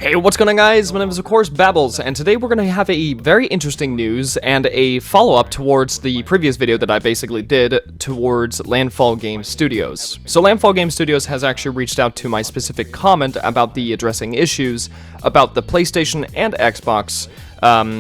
Hey, what's going on, guys? My name is, of course, Babbles, and today we're going to have a very interesting news and a follow-up towards the previous video that I basically did towards Landfall Games Studios. So Landfall Games Studios has actually reached out to my specific comment about the addressing issues about the PlayStation and Xbox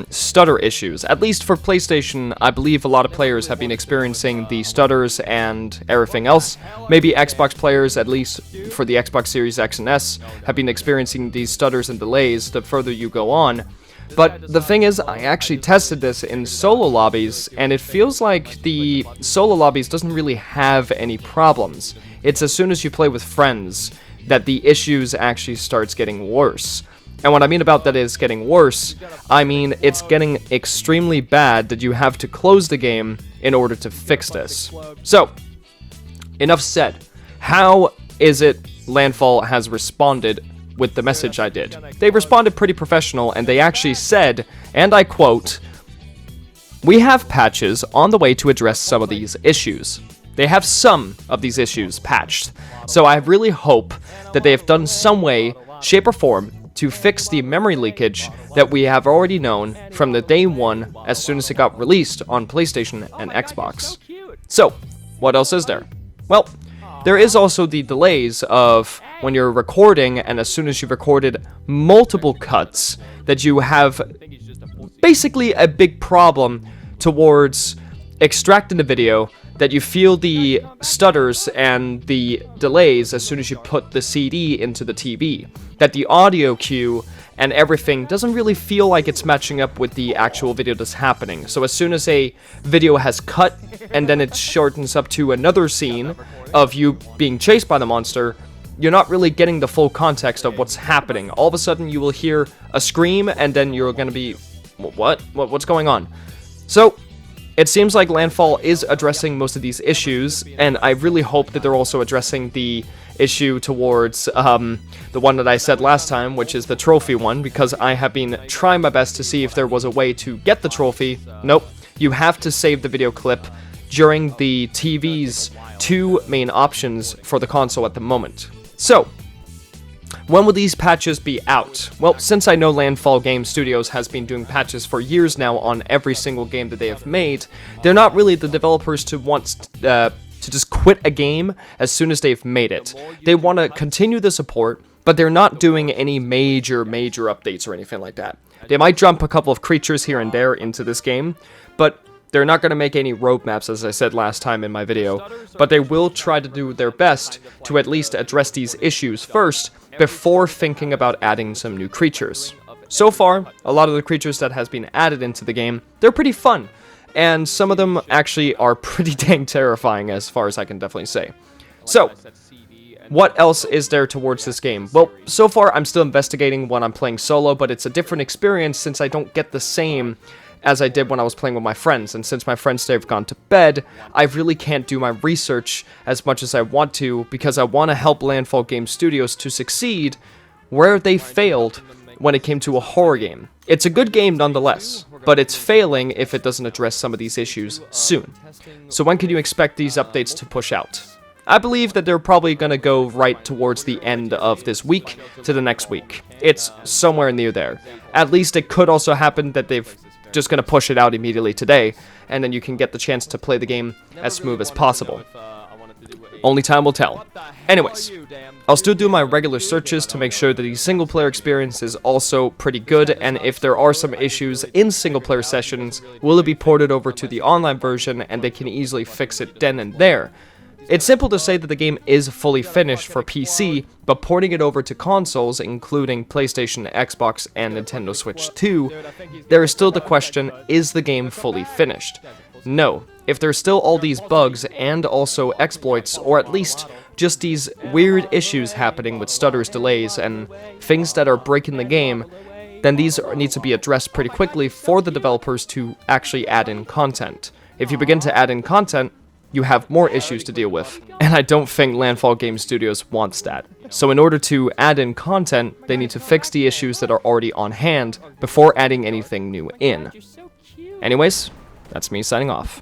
stutter issues. At least for PlayStation, I believe a lot of players have been experiencing the stutters and everything else. Maybe Xbox players, at least for the Xbox Series X and S, have been experiencing these stutters and delays the further you go on. But the thing is, I actually tested this in solo lobbies, and it feels like the solo lobbies doesn't really have any problems. It's as soon as you play with friends that the issues actually starts getting worse. And what I mean about that is getting worse, I mean it's getting extremely bad that you have to close the game in order to fix this. So, enough said. How is it Landfall has responded with the message I did? They responded pretty professional, and they actually said, and I quote, "We have patches on the way to address some of these issues." They have some of these issues patched. So I really hope that they have done some way, shape or form, to fix the memory leakage that we have already known from the day one as soon as it got released on PlayStation and Xbox. So, what else is there? Well, there is also the delays of when you're recording, and as soon as you've recorded multiple cuts, that you have basically a big problem towards extracting the video, that you feel the stutters and the delays as soon as you put the CD into the TV. That the audio cue and everything doesn't really feel like it's matching up with the actual video that's happening. So as soon as a video has cut and then it shortens up to another scene of you being chased by the monster, you're not really getting the full context of what's happening. All of a sudden you will hear a scream and then you're gonna be, what's going on? So it seems like Landfall is addressing most of these issues, and I really hope that they're also addressing the issue towards the one that I said last time, which is the trophy one, because I have been trying my best to see if there was a way to get the trophy. Nope, you have to save the video clip during the TV's two main options for the console at the moment. So, when will these patches be out? Well, since I know Landfall Games Studios has been doing patches for years now on every single game that they have made, they're not really the developers to want to just quit a game as soon as they've made it. They want to continue the support, but they're not doing any major updates or anything like that. They might jump a couple of creatures here and there into this game, but they're not going to make any roadmaps, as I said last time in my video, but they will try to do their best to at least address these issues first before thinking about adding some new creatures. So far, a lot of the creatures that has been added into the game, they're pretty fun, and some of them actually are pretty dang terrifying, as far as I can definitely say. So, what else is there towards this game? Well, so far I'm still investigating when I'm playing solo, but it's a different experience since I don't get the same as I did when I was playing with my friends, and since my friends today have gone to bed, I really can't do my research as much as I want to, because I want to help Landfall Games Studios to succeed where they failed when it came to a horror game. It's a good game nonetheless, but it's failing if it doesn't address some of these issues soon. So when can you expect these updates to push out? I believe that they're probably going to go right towards the end of this week to the next week. It's somewhere near there. At least it could also happen that they've just going to push it out immediately today, and then you can get the chance to play the game as smooth as possible. Only time will tell. Anyways, I'll still do my regular searches to make sure that the single player experience is also pretty good, and if there are some issues in single player sessions, will it be ported over to the online version and they can easily fix it then and there. It's simple to say that the game is fully finished for PC, but porting it over to consoles, including PlayStation, Xbox, and Nintendo Switch 2, there is still the question, is the game fully finished? No. If there's still all these bugs and also exploits, or at least just these weird issues happening with stutters, delays, and things that are breaking the game, then these need to be addressed pretty quickly for the developers to actually add in content. If you begin to add in content, you have more issues to deal with, and I don't think Landfall Games Studios wants that. So in order to add in content, they need to fix the issues that are already on hand before adding anything new in. Anyways, that's me signing off.